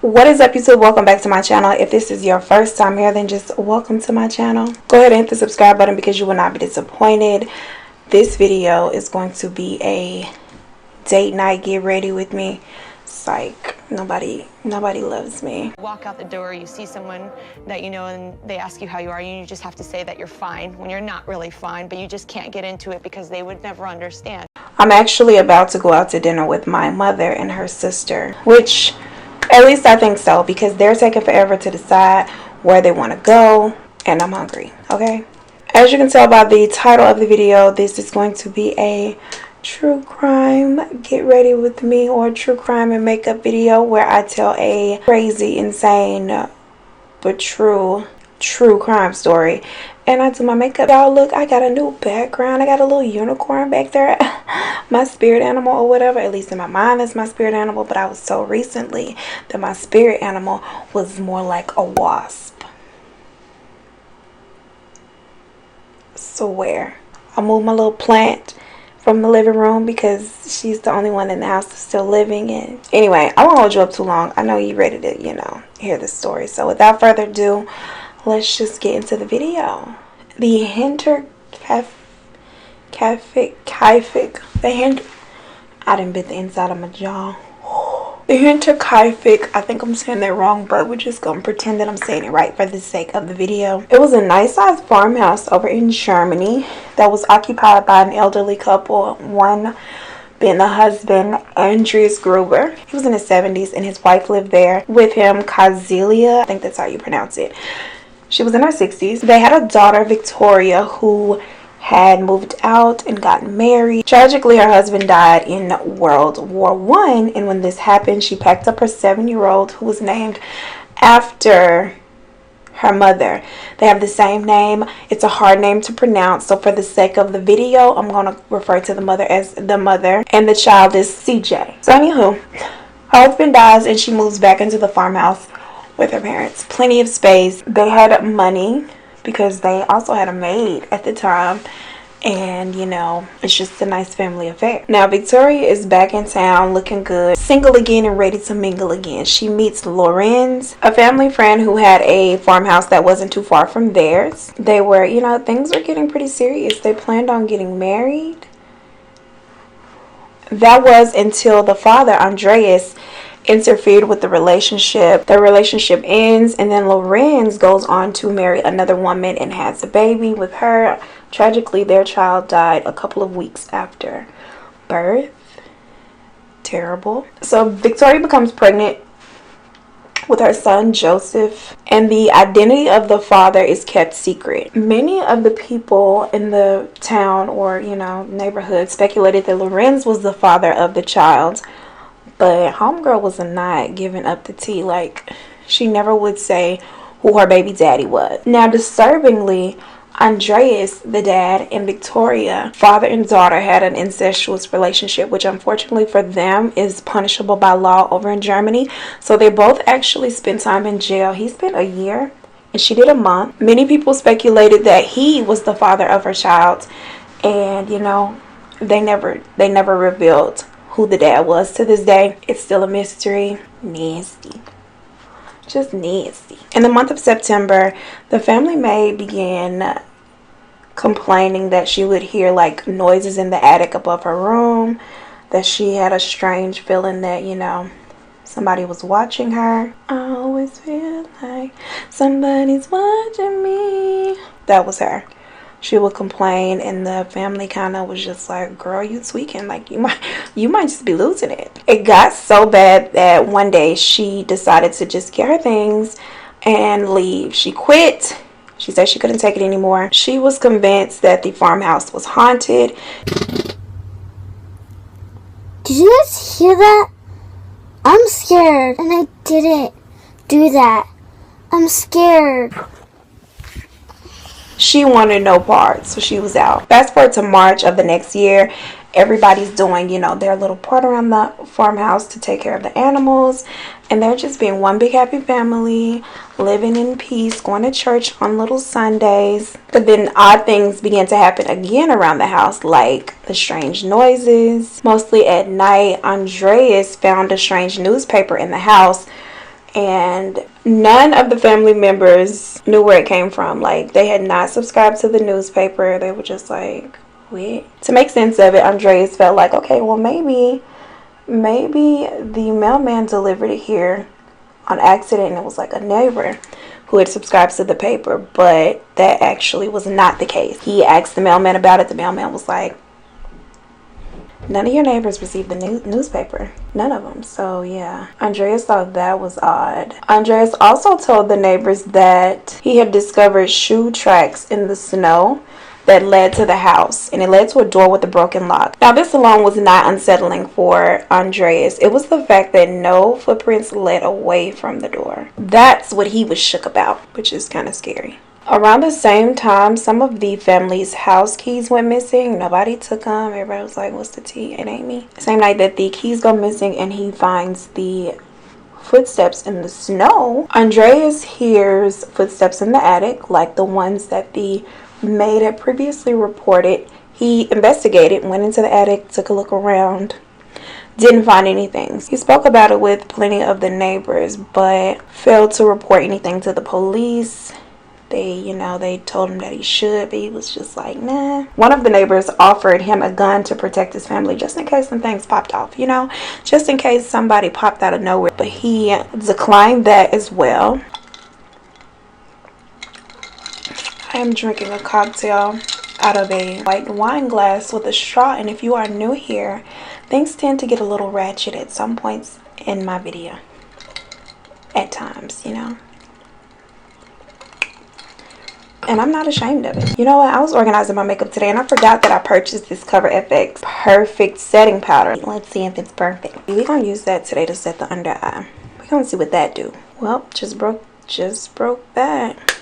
What is up, YouTube? Welcome back to my channel. If this is your first time here, then just welcome to my channel. Go ahead and hit the subscribe button because you will not be disappointed. This video is going to be a date night. Get ready with me. Psych. Nobody loves me. Walk out the door, you see someone that you know and they ask you how you are, and you just have to say that you're fine when you're not really fine, but you just can't get into it because they would never understand. I'm actually about to go out to dinner with my mother and her sister, which at least I think so, because they're taking forever to decide where they want to go, and I'm hungry, okay? As you can tell by the title of the video, this is going to be a true crime get ready with me, or true crime and makeup video where I tell a crazy, insane, but true crime story. And I do my makeup. Y'all, look, I got a new background. I got a little unicorn back there. My spirit animal or whatever. At least in my mind, that's my spirit animal. But I was told recently that my spirit animal was more like a wasp. Swear. I moved my little plant from the living room because she's the only one in the house that's still living. And anyway, I won't hold you up too long. I know you're ready to, hear the story. So without further ado, let's just get into the video. The Hinterkaifeck, I done bit the inside of my jaw. The Hinterkaifeck, I think I'm saying that wrong, but we're just gonna pretend that I'm saying it right for the sake of the video. It was a nice sized farmhouse over in Germany that was occupied by an elderly couple, one being the husband, Andreas Gruber. He was in his 70s and his wife lived there with him, Kazelia. I think that's how you pronounce it. She was in her 60s. They had a daughter, Victoria, who had moved out and gotten married. Tragically, her husband died in World War I, and when this happened, she packed up her 7-year-old, who was named after her mother. They have the same name. It's a hard name to pronounce, so for the sake of the video, I'm going to refer to the mother as the mother, and the child is CJ. So anywho, her husband dies and she moves back into the farmhouse with her parents. Plenty of space. They had money because they also had a maid at the time, and it's just a nice family affair. Now Victoria is back in town looking good, single again and ready to mingle again. She meets Lorenz, a family friend who had a farmhouse that wasn't too far from theirs. They were, things were getting pretty serious. They planned on getting married. That was until the father, Andreas, interfered with the relationship. The relationship ends, and then Lorenz goes on to marry another woman and has a baby with her. Tragically, their child died a couple of weeks after birth. Terrible. So Victoria becomes pregnant with her son Joseph, and the identity of the father is kept secret. Many of the people in the town or neighborhood speculated that Lorenz was the father of the child, but homegirl was not giving up the tea. Like, she never would say who her baby daddy was. Now, disturbingly, Andreas, the dad, and Victoria, father and daughter, had an incestuous relationship, which unfortunately for them is punishable by law over in Germany. So they both actually spent time in jail. He spent a year and she did a month. Many people speculated that he was the father of her child, and they never revealed who the dad was. To this day, it's still a mystery. Nasty. Just nasty. In the month of September, the family maid began complaining that she would hear like noises in the attic above her room, that she had a strange feeling that, somebody was watching her. I always feel like somebody's watching me. That was her. She would complain, and the family kind of was just like, girl, you tweaking. Like, you might just be losing it. It got so bad that one day she decided to just get her things and leave. She quit. She said she couldn't take it anymore. She was convinced that the farmhouse was haunted. Did you guys hear that? I'm scared, and I didn't do that. I'm scared. She wanted no part, so she was out. Fast forward to March of the next year. Everybody's doing, their little part around the farmhouse to take care of the animals. And they're just being one big happy family, living in peace, going to church on little Sundays. But then odd things began to happen again around the house, like the strange noises. Mostly at night, Andreas found a strange newspaper in the house. and none of the family members knew where it came from. Like, they had not subscribed to the newspaper. They were just like, what? To make sense of it, Andreas felt like, okay, well, maybe the mailman delivered it here on accident, and it was like a neighbor who had subscribed to the paper. But that actually was not the case. He asked the mailman about it. The mailman was like, none of your neighbors received the newspaper. None of them. So yeah, Andreas thought that was odd. Andreas also told the neighbors that he had discovered shoe tracks in the snow that led to the house, and it led to a door with a broken lock. Now, this alone was not unsettling for Andreas. It was the fact that no footprints led away from the door. That's what he was shook about, which is kind of scary. Around the same time, some of the family's house keys went missing. Nobody took them. Everybody was like, what's the tea? It ain't me. Same night that the keys go missing and he finds the footsteps in the snow, Andreas hears footsteps in the attic, like the ones that the maid had previously reported. He investigated, went into the attic, took a look around, didn't find anything. He spoke about it with plenty of the neighbors, but failed to report anything to the police. They told him that he should, but he was just like, nah. One of the neighbors offered him a gun to protect his family just in case some things popped off, just in case somebody popped out of nowhere. But he declined that as well. I am drinking a cocktail out of a white wine glass with a straw, and if you are new here, things tend to get a little ratchet at some points in my video. At times, And I'm not ashamed of it. You know what? I was organizing my makeup today and I forgot that I purchased this Cover FX Perfect Setting Powder. Let's see if it's perfect. We're going to use that today to set the under eye. We're going to see what that do. Well, just broke that.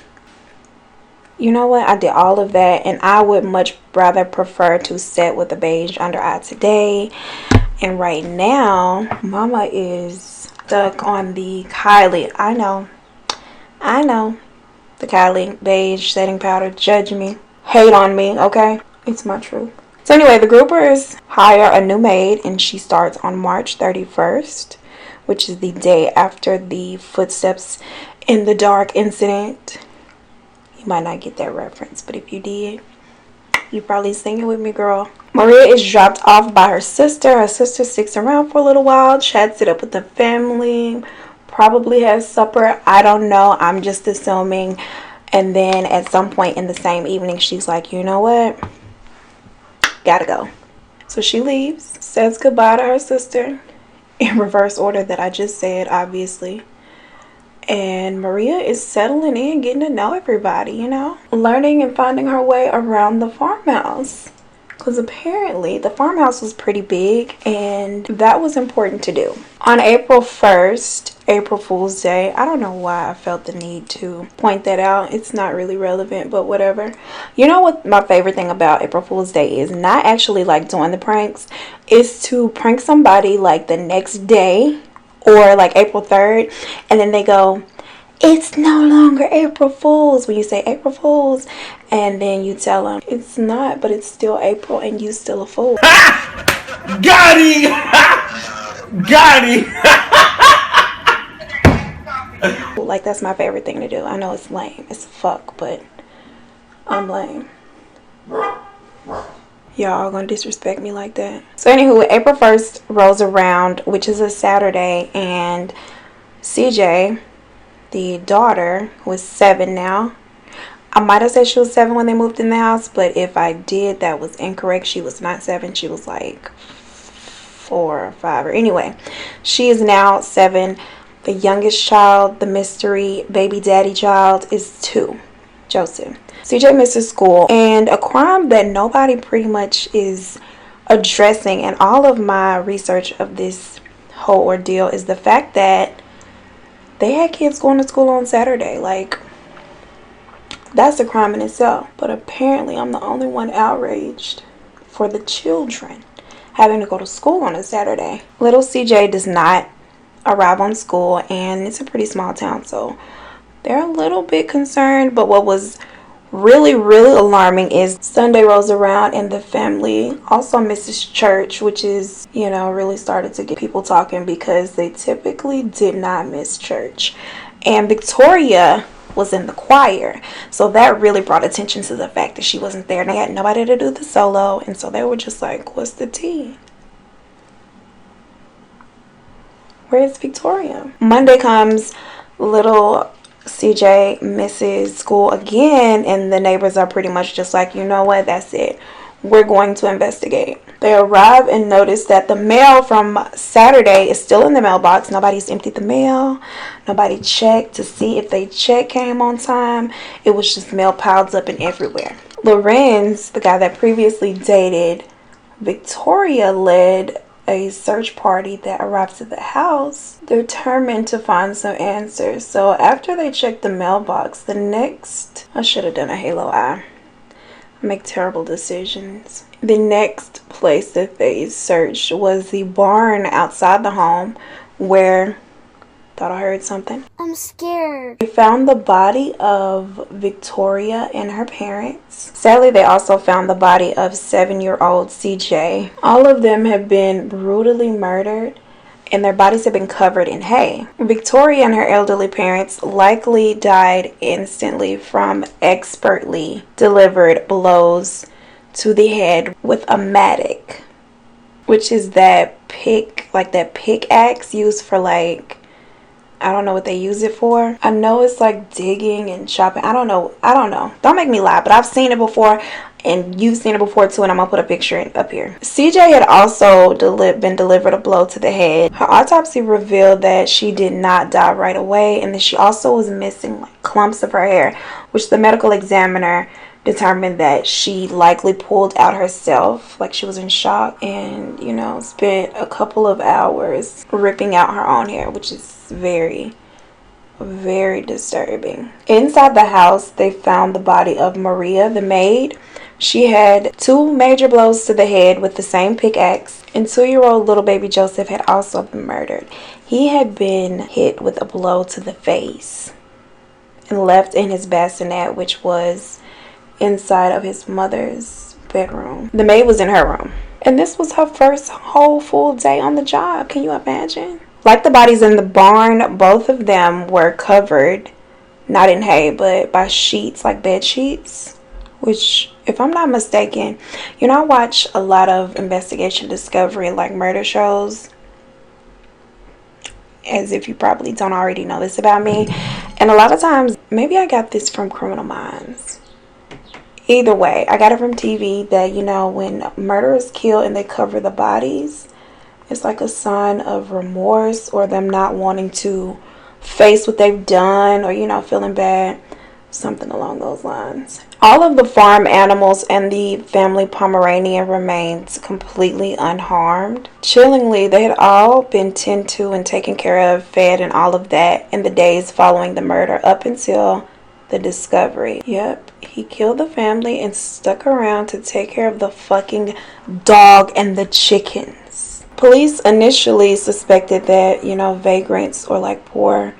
You know what? I did all of that, and I would much rather prefer to set with a beige under eye today. And right now, Mama is stuck on the Kylie. I know. The Kylie beige setting powder. Judge me. Hate on me, okay? It's my truth. So anyway, the groupers hire a new maid, and she starts on March 31st, which is the day after the footsteps in the dark incident. You might not get that reference, but if you did, you probably sing it with me, girl. Maria is dropped off by her sister. Her sister sticks around for a little while, chats it up with the family, probably has supper. I don't know. I'm just assuming. And then at some point in the same evening, she's like, you know what? Gotta go. So she leaves, says goodbye to her sister in reverse order that I just said, obviously. And Maria is settling in, getting to know everybody, learning and finding her way around the farmhouse. Because apparently the farmhouse was pretty big, and that was important to do. On April 1st, April Fool's Day, I don't know why I felt the need to point that out. It's not really relevant, but whatever. You know what my favorite thing about April Fool's Day is? Not actually like doing the pranks. Is to prank somebody like the next day, or like April 3rd, and then they go, it's no longer April Fool's, when you say April Fool's, and then you tell them it's not, but it's still April and you still a fool. Got him! Got him! Like, that's my favorite thing to do. I know it's lame as fuck, but I'm lame. Y'all gonna disrespect me like that? So anywho, April 1st rolls around, which is a Saturday, and CJ, the daughter, was 7 now. I might have said she was 7 when they moved in the house, but if I did, that was incorrect. She was not 7. She was like 4 or 5. Or anyway, she is now 7. The youngest child, the mystery baby daddy child, is 2, Joseph. CJ misses school, and a crime that nobody pretty much is addressing in all of my research of this whole ordeal is the fact that they had kids going to school on Saturday. Like, that's a crime in itself. But apparently I'm the only one outraged for the children having to go to school on a Saturday. Little CJ does not arrive on school, and it's a pretty small town, so they're a little bit concerned. But what was Really, really alarming is Sunday rolls around and the family also misses church, which is, really started to get people talking because they typically did not miss church. And Victoria was in the choir, so that really brought attention to the fact that she wasn't there and they had nobody to do the solo, and so they were just like, what's the tea? Where's Victoria? Monday comes, little CJ misses school again, and the neighbors are pretty much just like, you know what, that's it. We're going to investigate. They arrive and notice that the mail from Saturday is still in the mailbox. Nobody's emptied the mail. Nobody checked to see if they check came on time. It was just mail piled up and everywhere. Lorenz, the guy that previously dated Victoria, led a search party that arrived to the house, determined to find some answers. So after they checked the mailbox, I should have done a halo eye. I make terrible decisions. The next place that they searched was the barn outside the home where, thought I heard something. I'm scared. They found the body of Victoria and her parents. Sadly, they also found the body of 7-year-old CJ. All of them have been brutally murdered and their bodies have been covered in hay. Victoria and her elderly parents likely died instantly from expertly delivered blows to the head with a mattock, which is that pickaxe used for I don't know what they use it for. I know it's like digging and chopping. I don't know. Don't make me lie, but I've seen it before and you've seen it before too, and I'm gonna put a picture up here. CJ had also been delivered a blow to the head. Her autopsy revealed that she did not die right away, and that she also was missing clumps of her hair, which the medical examiner determined that she likely pulled out herself, like she was in shock, and spent a couple of hours ripping out her own hair, which is very, very disturbing. Inside the house, they found the body of Maria, the maid. She had 2 major blows to the head with the same pickaxe, and 2-year-old little baby Joseph had also been murdered. He had been hit with a blow to the face and left in his bassinet, which was inside of his mother's bedroom. The maid was in her room, and this was her first whole full day on the job. Can you imagine? Like the bodies in the barn, both of them were covered, not in hay, but by sheets, like bed sheets, which, if I'm not mistaken, I watch a lot of investigation discovery, like murder shows, as if you probably don't already know this about me. And a lot of times, maybe I got this from Criminal Minds. Either way, I got it from TV that, when murderers kill and they cover the bodies, it's like a sign of remorse or them not wanting to face what they've done, or, feeling bad. Something along those lines. All of the farm animals and the family Pomeranian remained completely unharmed. Chillingly, they had all been tended to and taken care of, fed, and all of that in the days following the murder up until the discovery. Yep, he killed the family and stuck around to take care of the fucking dog and the chickens. Police initially suspected that, vagrants or poor,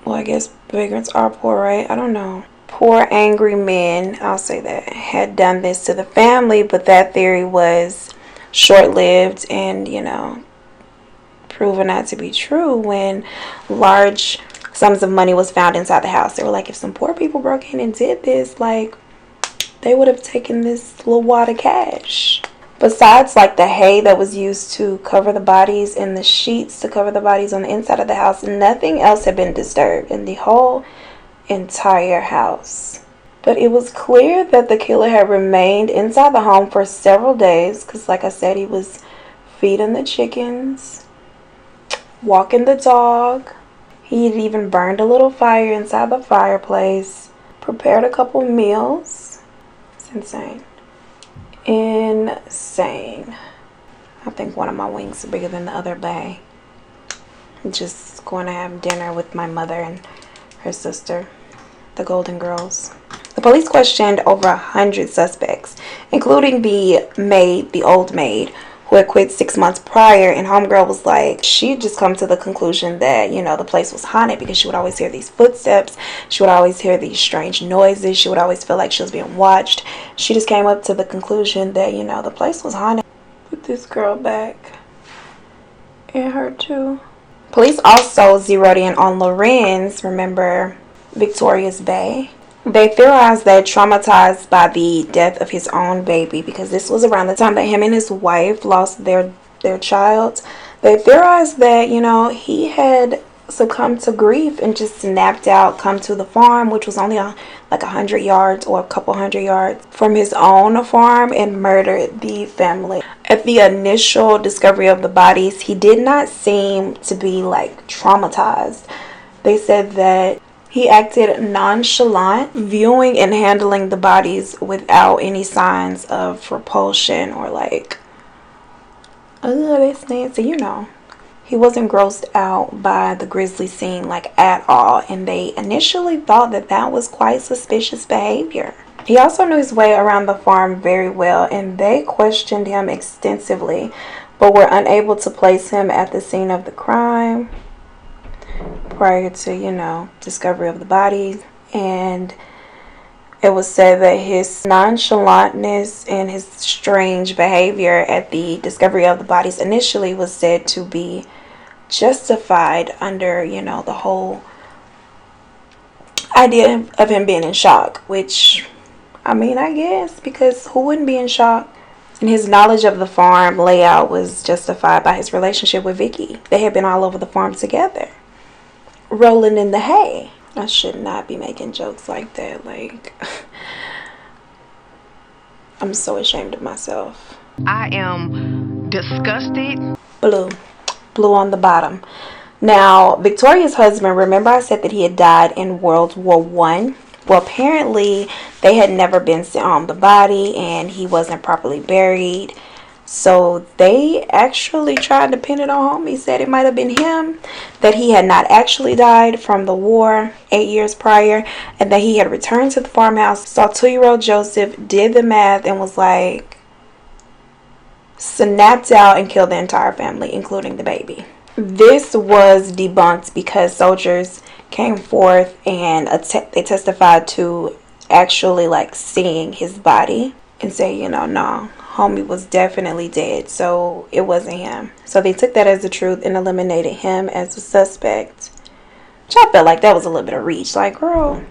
well, I guess vagrants are poor, right? I don't know. Poor, angry men, I'll say that, had done this to the family, but that theory was short-lived and, proven not to be true when large sums of money was found inside the house. They were like, if some poor people broke in and did this, they would have taken this little wad of cash. Besides, the hay that was used to cover the bodies and the sheets to cover the bodies on the inside of the house, nothing else had been disturbed in the whole entire house. But it was clear that the killer had remained inside the home for several days because, like I said, he was feeding the chickens, walking the dog. He had even burned a little fire inside the fireplace, prepared a couple meals. It's insane. Insane. I think one of my wings is bigger than the other bay. I'm just going to have dinner with my mother and her sister, the Golden Girls. The police questioned over 100 suspects, including the maid, the old maid, who who had quit 6 months prior, and homegirl was like, she'd just come to the conclusion that, you know, the place was haunted because she would always hear these footsteps, she would always hear these strange noises, she would always feel like she was being watched. She just came up to the conclusion that, you know, the place was haunted. Put this girl back and her too. Police also zeroed in on Lorenz, remember Victoria's Bay. They theorized that traumatized by the death of his own baby, because this was around the time that him and his wife lost their child. They theorized that, you know, he had succumbed to grief and just snapped out, come to the farm, which was only like 100 yards or a couple hundred yards from his own farm, and murdered the family. At the initial discovery of the bodies, he did not seem to be like traumatized. They said that he acted nonchalant, viewing and handling the bodies without any signs of repulsion or like, oh, that's nasty, you know. He wasn't grossed out by the grisly scene like at all, and they initially thought that that was quite suspicious behavior. He also knew his way around the farm very well, and they questioned him extensively, but were unable to place him at the scene of the crime prior to, you know, discovery of the bodies. And it was said that his nonchalantness and his strange behavior at the discovery of the bodies initially was said to be justified under, you know, the whole idea of him being in shock, which, I mean, I guess, because who wouldn't be in shock? And his knowledge of the farm layout was justified by his relationship with Vicky. They had been all over the farm together, rolling in the hay. I should not be making jokes like that. Like, I'm so ashamed of myself. I am disgusted. Blue on the bottom. Now, Victoria's husband, remember I said that he had died in World War One? Well, apparently they had never been sent home the body, and he wasn't properly buried. So they actually tried to pin it on him. He said it might have been him, that he had not actually died from the war 8 years prior, and that he had returned to the farmhouse, saw 2-year-old Joseph, did the math, and was like, snapped out and killed the entire family, including the baby. This was debunked because soldiers came forth and they testified to actually like seeing his body and say, you know, no, homie was definitely dead, so it wasn't him. So they took that as the truth and eliminated him as a suspect, which I felt like that was a little bit of reach. Like, girl.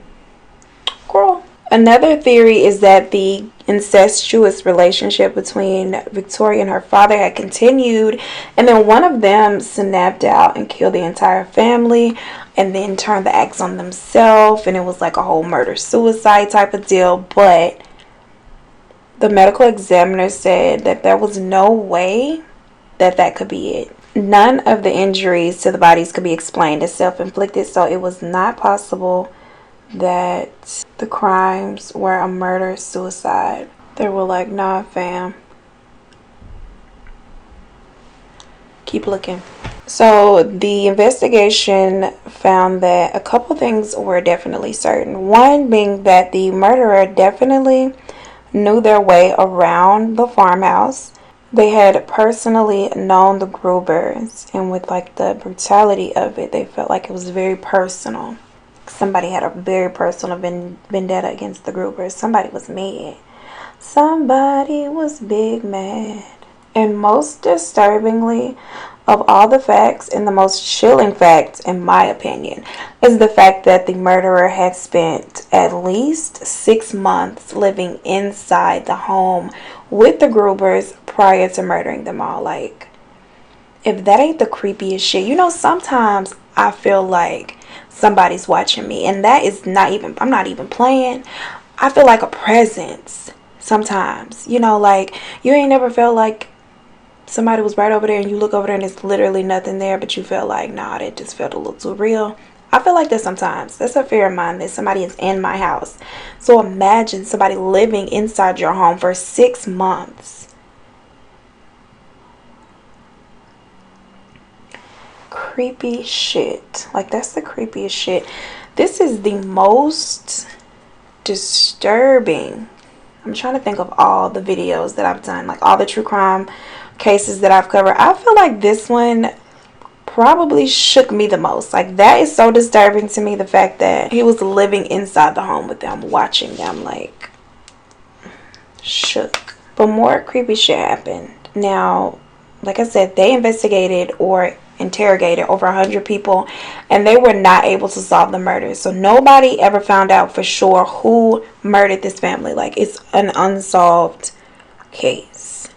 Another theory is that the incestuous relationship between Victoria and her father had continued, and then one of them snapped out and killed the entire family, and then turned the axe on themselves, and it was like a whole murder-suicide type of deal. But the medical examiner said that there was no way that that could be it. None of the injuries to the bodies could be explained as self-inflicted, so it was not possible that the crimes were a murder-suicide. They were like, nah, fam. Keep looking. So the investigation found that a couple things were definitely certain. One being that the murderer definitely knew their way around the farmhouse. They had personally known the Grubers, and with like the brutality of it, they felt like it was very personal. Somebody had a very personal vendetta against the Grubers. Somebody was mad. Somebody was big mad. And most disturbingly of all the facts, and the most chilling fact, in my opinion, is the fact that the murderer had spent at least 6 months living inside the home with the Grubers prior to murdering them all. Like, if that ain't the creepiest shit. You know, sometimes I feel like somebody's watching me, and that is not even, I'm not even playing. I feel like a presence sometimes. You know, like, you ain't never felt like somebody was right over there and you look over there and it's literally nothing there, but you feel like, nah, that just felt a little too real. I feel like that sometimes. That's a fear of mine, that somebody is in my house. So imagine somebody living inside your home for 6 months. Creepy shit. Like, that's the creepiest shit. This is the most disturbing. I'm trying to think of all the videos that I've done, like all the true crime cases that I've covered, I feel like this one probably shook me the most. Like, that is so disturbing to me, the fact that he was living inside the home with them, watching them, like, shook. But more creepy shit happened. Now, like I said, they investigated or interrogated over 100 people, and they were not able to solve the murders. So nobody ever found out for sure who murdered this family. Like, it's an unsolved case.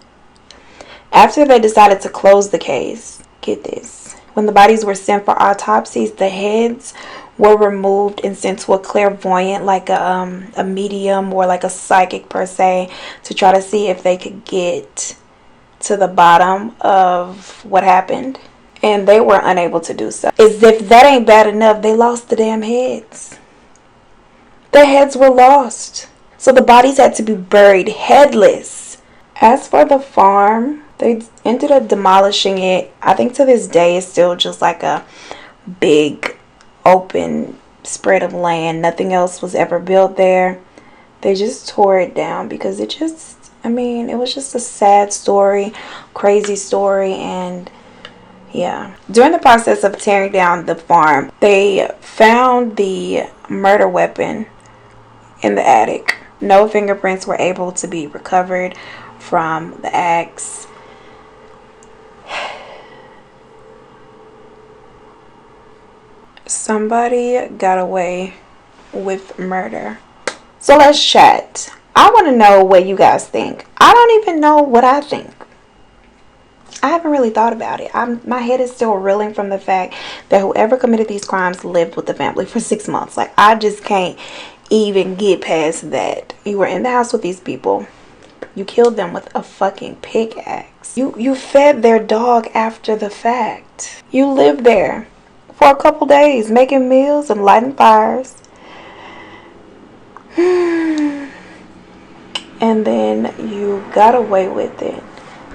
After they decided to close the case, get this, when the bodies were sent for autopsies, the heads were removed and sent to a clairvoyant, like a medium or like a psychic per se, to try to see if they could get to the bottom of what happened. And they were unable to do so. As if that ain't bad enough, they lost the damn heads. The heads were lost. So the bodies had to be buried headless. As for the farm, they ended up demolishing it. I think to this day it's still just like a big open spread of land. Nothing else was ever built there. They just tore it down because it just, I mean, it was just a sad story, crazy story. And yeah, during the process of tearing down the farm, they found the murder weapon in the attic. No fingerprints were able to be recovered from the axe. Somebody got away with murder. So let's chat. I want to know what you guys think. I don't even know what I think. I haven't really thought about it. My head is still reeling from the fact that whoever committed these crimes lived with the family for 6 months. Like, I just can't even get past that. You were in the house with these people. You killed them with a fucking pickaxe. You fed their dog after the fact. You lived there for a couple days, making meals and lighting fires. And then you got away with it.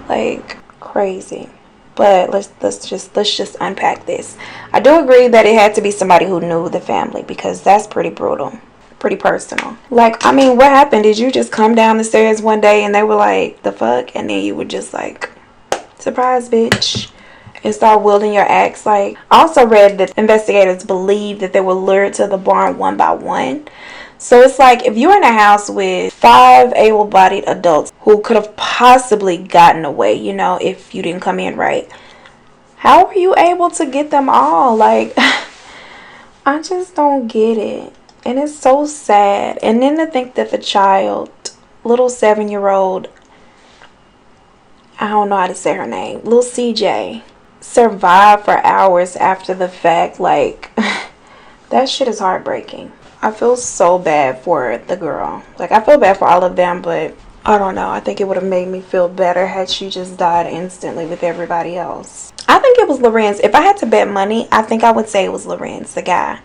Like, crazy. But let's just unpack this. I do agree that it had to be somebody who knew the family, because that's pretty brutal, pretty personal. Like, I mean, what happened? Did you just come down the stairs one day and they were like, the fuck? And then you were just like, surprise, bitch, and start wielding your axe? Like, I also read that investigators believe that they were lured to the barn one by one. So it's like, if you're in a house with 5 able-bodied adults who could have possibly gotten away, you know, if you didn't come in right, how were you able to get them all? Like, I just don't get it. And it's so sad. And then to think that the child, little 7-year-old, I don't know how to say her name, little CJ, survived for hours after the fact. Like, that shit is heartbreaking. I feel so bad for the girl. Like, I feel bad for all of them, but I don't know. I think it would have made me feel better had she just died instantly with everybody else. I think it was Lorenz. If I had to bet money, I think I would say it was Lorenz, the guy.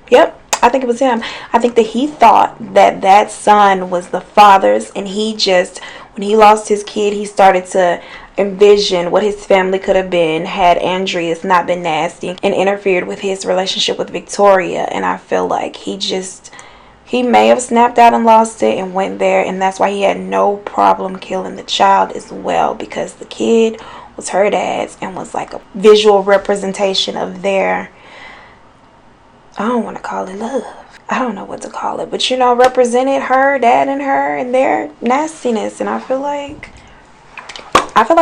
Yep, I think it was him. I think that he thought that that son was the father's, and he just, when he lost his kid, he started to envision what his family could have been had Andreas not been nasty and interfered with his relationship with Victoria. And I feel like he may have snapped out and lost it and went there, and that's why he had no problem killing the child as well, because the kid was her dad's and was like a visual representation of their, I don't want to call it love, I don't know what to call it, but you know, represented her dad and her and their nastiness. And I feel like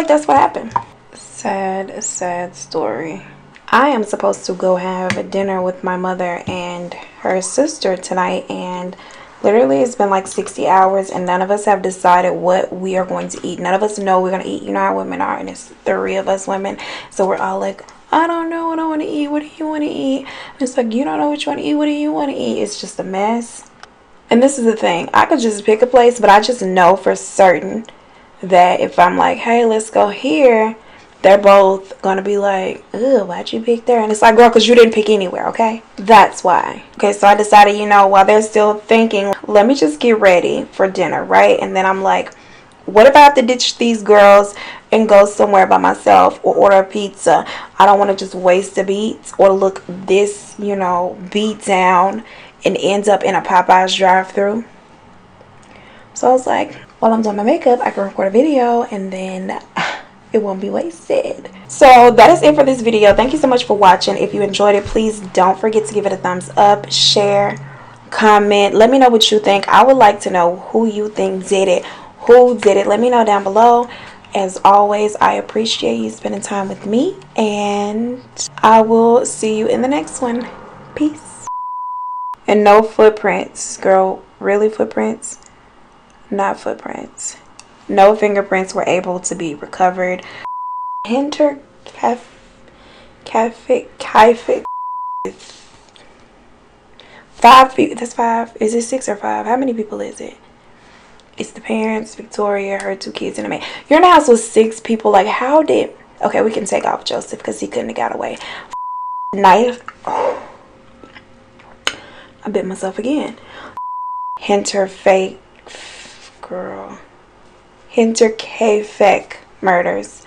that's what happened. Sad story. I am supposed to go have a dinner with my mother and her sister tonight, and literally it's been like 60 hours and none of us have decided what we are going to eat. None of us know we're going to eat. You know how women are, and it's 3 of us women, so we're all like, I don't know what I want to eat. What do you want to eat? And it's like, you don't know what you want to eat. What do you want to eat? It's just a mess. And this is the thing, I could just pick a place, but I just know for certain that if I'm like, hey, let's go here, they're both gonna be like, ugh, why'd you pick there? And it's like, girl, because you didn't pick anywhere, okay? That's why. Okay, so I decided, you know, while they're still thinking, let me just get ready for dinner, right? And then I'm like, what if I have to ditch these girls and go somewhere by myself or order a pizza? I don't want to just waste a beat or look this, you know, beat down and end up in a Popeyes drive-thru. So I was like, while I'm doing my makeup, I can record a video and then it won't be wasted. So that is it for this video. Thank you so much for watching. If you enjoyed it, please don't forget to give it a thumbs up, share, comment. Let me know what you think. I would like to know who you think did it. Who did it? Let me know down below. As always, I appreciate you spending time with me, and I will see you in the next one. Peace. And no footprints, girl. Really, footprints? Not footprints. No fingerprints were able to be recovered. Hinterkaifeck. 5 people. That's 5. Is it 6 or 5? How many people is it? It's the parents, Victoria, her 2 kids, and a maid. You're in the house with 6 people. Like, how did... Okay, we can take off Joseph because he couldn't have got away. Knife. Oh. I bit myself again. Hinterkaifeck. Girl. Hinterkaifeck murders.